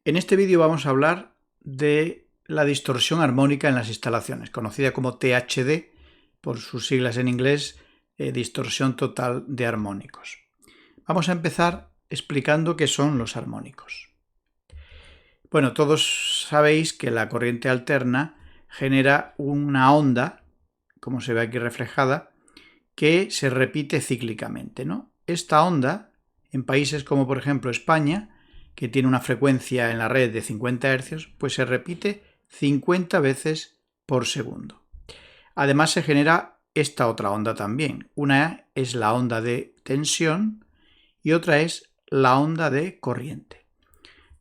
En este vídeo vamos a hablar de la distorsión armónica en las instalaciones, conocida como THD, por sus siglas en inglés, distorsión total de armónicos. Vamos a empezar explicando qué son los armónicos. Bueno, todos sabéis que la corriente alterna genera una onda, como se ve aquí reflejada, que se repite cíclicamente, ¿no? Esta onda, en países como por ejemplo España, que tiene una frecuencia en la red de 50 Hz, pues se repite 50 veces por segundo. Además se genera esta otra onda también. Una es la onda de tensión y otra es la onda de corriente.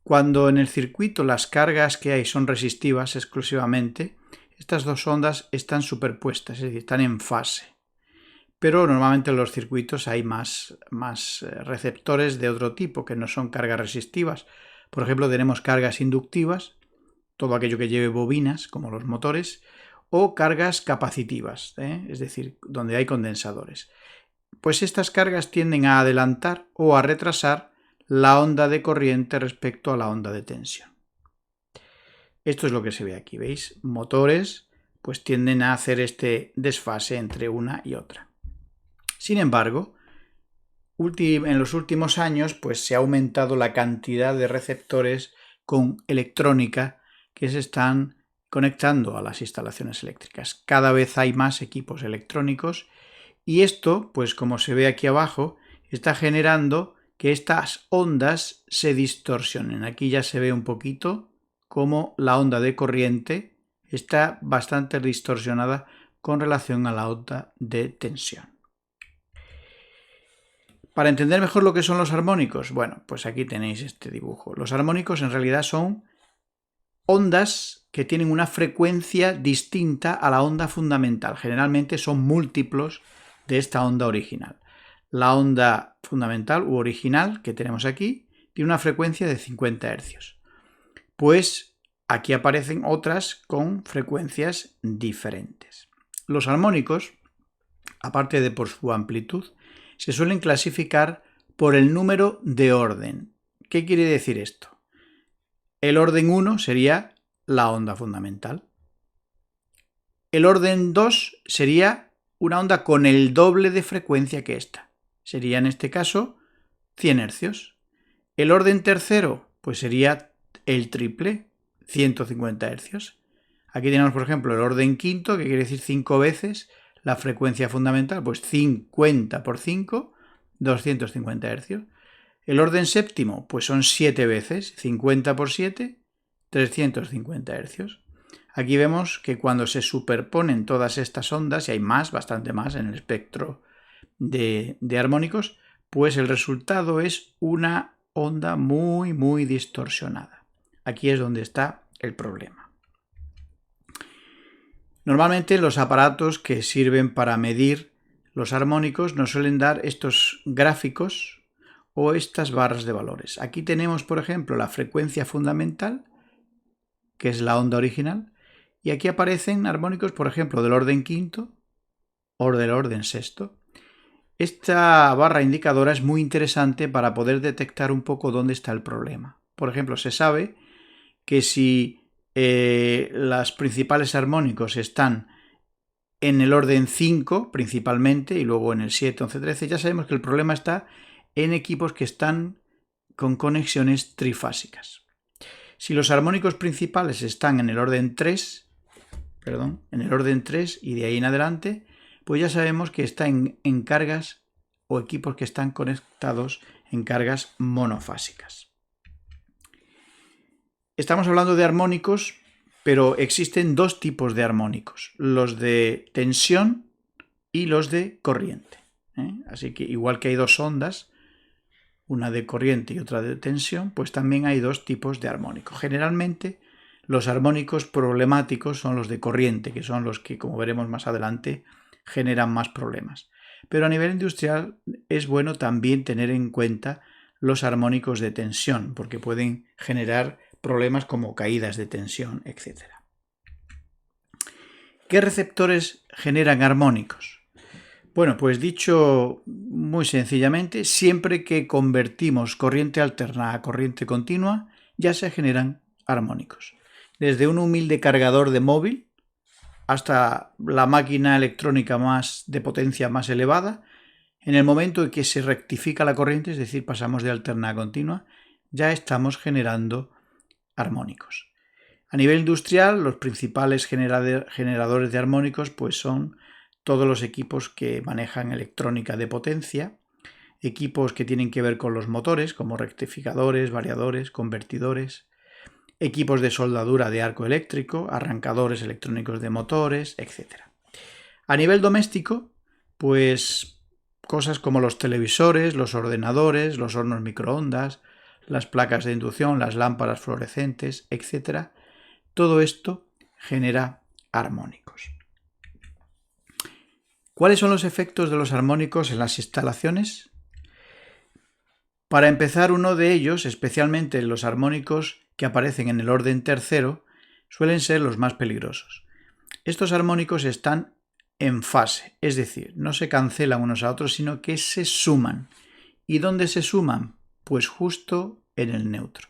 Cuando en el circuito las cargas que hay son resistivas exclusivamente, estas dos ondas están superpuestas, es decir, están en fase. Pero normalmente en los circuitos hay más receptores de otro tipo, que no son cargas resistivas. Por ejemplo, tenemos cargas inductivas, todo aquello que lleve bobinas, como los motores, o cargas capacitivas, es decir, donde hay condensadores. Pues estas cargas tienden a adelantar o a retrasar la onda de corriente respecto a la onda de tensión. Esto es lo que se ve aquí, ¿veis? Motores pues tienden a hacer este desfase entre una y otra. Sin embargo, en los últimos años pues se ha aumentado la cantidad de receptores con electrónica que se están conectando a las instalaciones eléctricas. Cada vez hay más equipos electrónicos y esto, pues como se ve aquí abajo, está generando que estas ondas se distorsionen. Aquí ya se ve un poquito cómo la onda de corriente está bastante distorsionada con relación a la onda de tensión. Para entender mejor lo que son los armónicos, bueno, pues aquí tenéis este dibujo. Los armónicos en realidad son ondas que tienen una frecuencia distinta a la onda fundamental. Generalmente son múltiplos de esta onda original. La onda fundamental u original que tenemos aquí tiene una frecuencia de 50 Hz. Pues aquí aparecen otras con frecuencias diferentes. Los armónicos, aparte de por su amplitud, se suelen clasificar por el número de orden. ¿Qué quiere decir esto? El orden 1 sería la onda fundamental. El orden 2 sería una onda con el doble de frecuencia que esta. Sería en este caso 100 Hz. El orden tercero pues sería el triple, 150 Hz. Aquí tenemos por ejemplo el orden quinto, que quiere decir 5 veces la frecuencia fundamental, pues 50 por 5, 250 Hz. El orden séptimo, pues son 7 veces, 50 por 7, 350 Hz. Aquí vemos que cuando se superponen todas estas ondas, y hay más, bastante más en el espectro de armónicos, pues el resultado es una onda muy distorsionada. Aquí es donde está el problema. Normalmente los aparatos que sirven para medir los armónicos nos suelen dar estos gráficos o estas barras de valores. Aquí tenemos, por ejemplo, la frecuencia fundamental, que es la onda original, y aquí aparecen armónicos, por ejemplo, del orden quinto o del orden sexto. Esta barra indicadora es muy interesante para poder detectar un poco dónde está el problema. Por ejemplo, se sabe que si los principales armónicos están en el orden 5 principalmente y luego en el 7, 11, 13, ya sabemos que el problema está en equipos que están con conexiones trifásicas. Si los armónicos principales están en el orden 3, y de ahí en adelante, pues ya sabemos que está en cargas o equipos que están conectados en cargas monofásicas. Estamos hablando de armónicos, pero existen dos tipos de armónicos, los de tensión y los de corriente. Así que igual que hay dos ondas, una de corriente y otra de tensión, pues también hay dos tipos de armónicos. Generalmente los armónicos problemáticos son los de corriente, que son los que, como veremos más adelante, generan más problemas. Pero a nivel industrial es bueno también tener en cuenta los armónicos de tensión, porque pueden generar problemas como caídas de tensión, etc. ¿Qué receptores generan armónicos? Bueno, pues dicho muy sencillamente, siempre que convertimos corriente alterna a corriente continua, ya se generan armónicos. Desde un humilde cargador de móvil hasta la máquina electrónica de potencia más elevada, en el momento en que se rectifica la corriente, es decir, pasamos de alterna a continua, ya estamos generando armónicos. A nivel industrial, los principales generadores de armónicos pues son todos los equipos que manejan electrónica de potencia, equipos que tienen que ver con los motores, como rectificadores, variadores, convertidores, equipos de soldadura de arco eléctrico, arrancadores electrónicos de motores, etc. A nivel doméstico, pues cosas como los televisores, los ordenadores, los hornos microondas, las placas de inducción, las lámparas fluorescentes, etc. Todo esto genera armónicos. ¿Cuáles son los efectos de los armónicos en las instalaciones? Para empezar, uno de ellos, especialmente los armónicos que aparecen en el orden tercero, suelen ser los más peligrosos. Estos armónicos están en fase, es decir, no se cancelan unos a otros, sino que se suman. ¿Y dónde se suman? Pues justo en el neutro.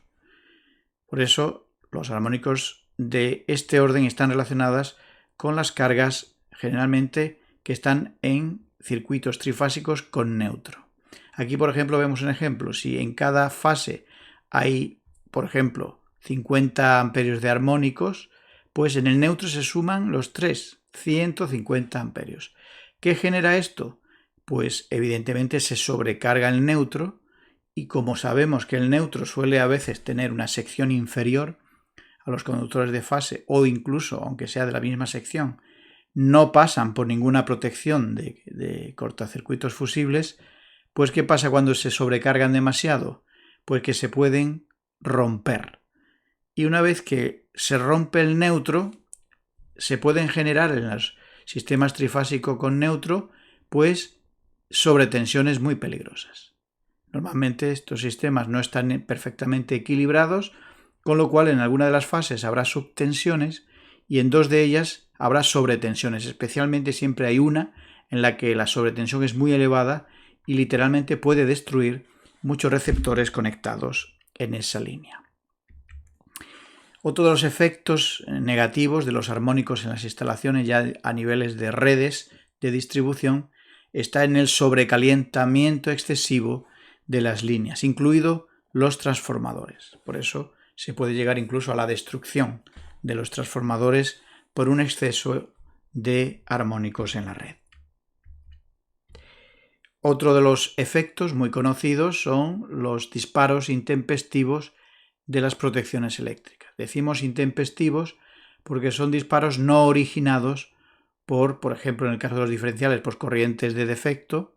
Por eso, los armónicos de este orden están relacionadas con las cargas generalmente que están en circuitos trifásicos con neutro. Aquí, por ejemplo, vemos un ejemplo. Si en cada fase hay, por ejemplo, 50 amperios de armónicos, pues en el neutro se suman los tres, 150 amperios. ¿Qué genera esto? Pues evidentemente se sobrecarga el neutro, y como sabemos que el neutro suele a veces tener una sección inferior a los conductores de fase, o incluso, aunque sea de la misma sección, no pasan por ninguna protección de cortocircuitos fusibles, pues ¿qué pasa cuando se sobrecargan demasiado? Pues que se pueden romper. Y una vez que se rompe el neutro, se pueden generar en los sistemas trifásico con neutro, pues sobretensiones muy peligrosas. Normalmente estos sistemas no están perfectamente equilibrados, con lo cual en alguna de las fases habrá subtensiones y en dos de ellas habrá sobretensiones. Especialmente siempre hay una en la que la sobretensión es muy elevada y literalmente puede destruir muchos receptores conectados en esa línea. Otro de los efectos negativos de los armónicos en las instalaciones ya a niveles de redes de distribución está en el sobrecalentamiento excesivo de las líneas, incluido los transformadores. Por eso se puede llegar incluso a la destrucción de los transformadores por un exceso de armónicos en la red. Otro de los efectos muy conocidos son los disparos intempestivos de las protecciones eléctricas. Decimos intempestivos porque son disparos no originados por ejemplo, en el caso de los diferenciales, por corrientes de defecto,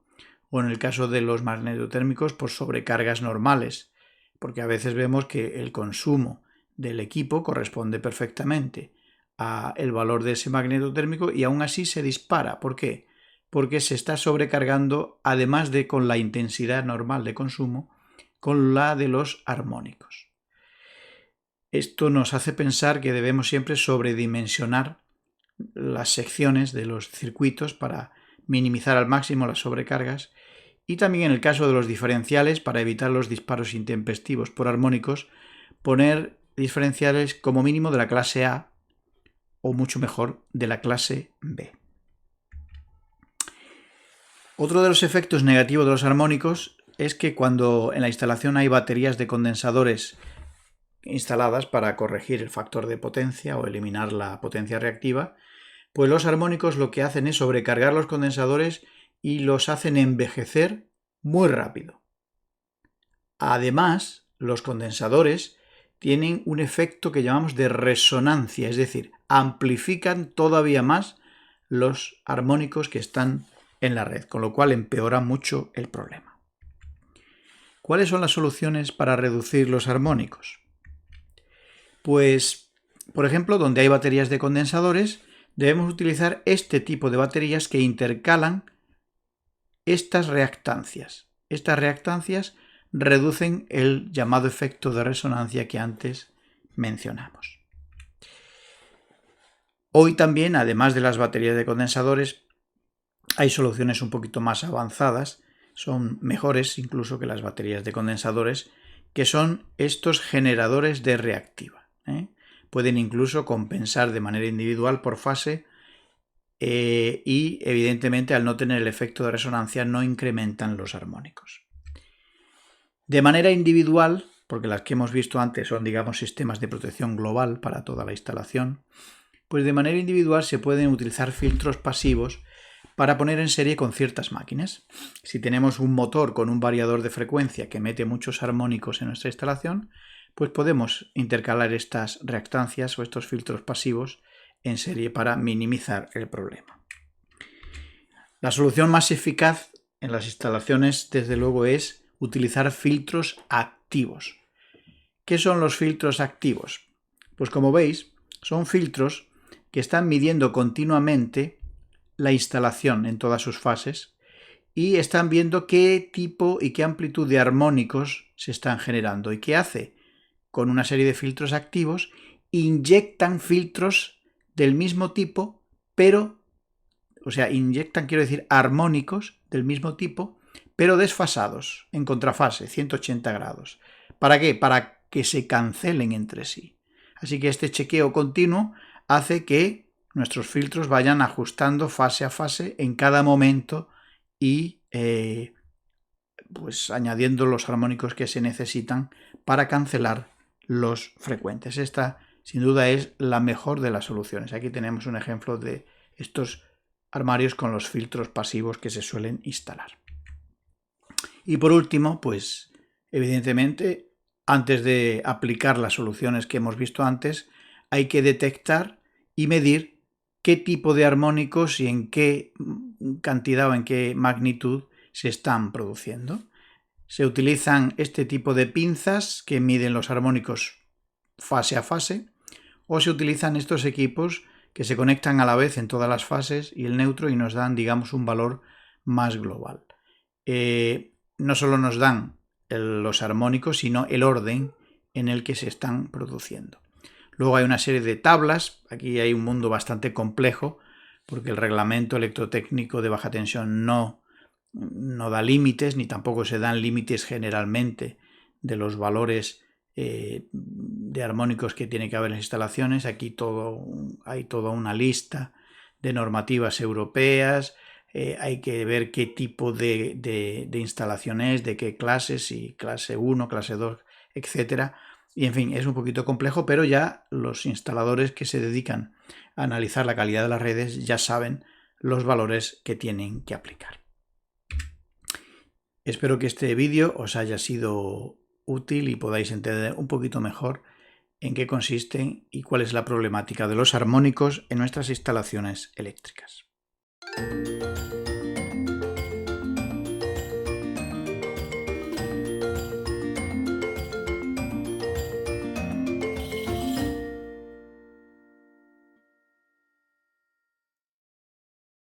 o en el caso de los magnetotérmicos, por sobrecargas normales, porque a veces vemos que el consumo del equipo corresponde perfectamente al valor de ese magnetotérmico y aún así se dispara. ¿Por qué? Porque se está sobrecargando, además de con la intensidad normal de consumo, con la de los armónicos. Esto nos hace pensar que debemos siempre sobredimensionar las secciones de los circuitos para minimizar al máximo las sobrecargas, y también en el caso de los diferenciales, para evitar los disparos intempestivos por armónicos, poner diferenciales como mínimo de la clase A o mucho mejor de la clase B. Otro de los efectos negativos de los armónicos es que cuando en la instalación hay baterías de condensadores instaladas para corregir el factor de potencia o eliminar la potencia reactiva, pues los armónicos lo que hacen es sobrecargar los condensadores y los hacen envejecer muy rápido. Además, los condensadores tienen un efecto que llamamos de resonancia, es decir, amplifican todavía más los armónicos que están en la red, con lo cual empeora mucho el problema. ¿Cuáles son las soluciones para reducir los armónicos? Pues, por ejemplo, donde hay baterías de condensadores, debemos utilizar este tipo de baterías que intercalan estas reactancias. Estas reactancias reducen el llamado efecto de resonancia que antes mencionamos. Hoy también, además de las baterías de condensadores, hay soluciones un poquito más avanzadas, son mejores incluso que las baterías de condensadores, que son estos generadores de reactiva. Pueden incluso compensar de manera individual por fase y evidentemente al no tener el efecto de resonancia no incrementan los armónicos. De manera individual, porque las que hemos visto antes son, digamos, sistemas de protección global para toda la instalación, pues de manera individual se pueden utilizar filtros pasivos para poner en serie con ciertas máquinas. Si tenemos un motor con un variador de frecuencia que mete muchos armónicos en nuestra instalación, pues podemos intercalar estas reactancias o estos filtros pasivos en serie para minimizar el problema. La solución más eficaz en las instalaciones, desde luego, es utilizar filtros activos. ¿Qué son los filtros activos? Pues como veis, son filtros que están midiendo continuamente la instalación en todas sus fases y están viendo qué tipo y qué amplitud de armónicos se están generando. ¿Y qué hace? Con una serie de filtros activos inyectan filtros del mismo tipo, pero, inyectan, quiero decir, armónicos del mismo tipo, pero desfasados, en contrafase, 180 grados. ¿Para qué? Para que se cancelen entre sí. Así que este chequeo continuo hace que nuestros filtros vayan ajustando fase a fase en cada momento y pues añadiendo los armónicos que se necesitan para cancelar los frecuentes. Esta sin duda es la mejor de las soluciones. Aquí tenemos un ejemplo de estos armarios con los filtros pasivos que se suelen instalar. Y por último, pues evidentemente, antes de aplicar las soluciones que hemos visto antes, hay que detectar y medir qué tipo de armónicos y en qué cantidad o en qué magnitud se están produciendo. Se utilizan este tipo de pinzas que miden los armónicos fase a fase, o se utilizan estos equipos que se conectan a la vez en todas las fases y el neutro y nos dan, digamos, un valor más global. No solo nos dan los armónicos, sino el orden en el que se están produciendo. Luego hay una serie de tablas, aquí hay un mundo bastante complejo, porque el reglamento electrotécnico de baja tensión no da límites, ni tampoco se dan límites generalmente de los valores de armónicos que tiene que haber en las instalaciones. Aquí hay toda una lista de normativas europeas, hay que ver qué tipo de instalación es, de qué clases, si clase 1, clase 2, etc. Y en fin, es un poquito complejo, pero ya los instaladores que se dedican a analizar la calidad de las redes ya saben los valores que tienen que aplicar. Espero que este vídeo os haya sido útil y podáis entender un poquito mejor en qué consisten y cuál es la problemática de los armónicos en nuestras instalaciones eléctricas.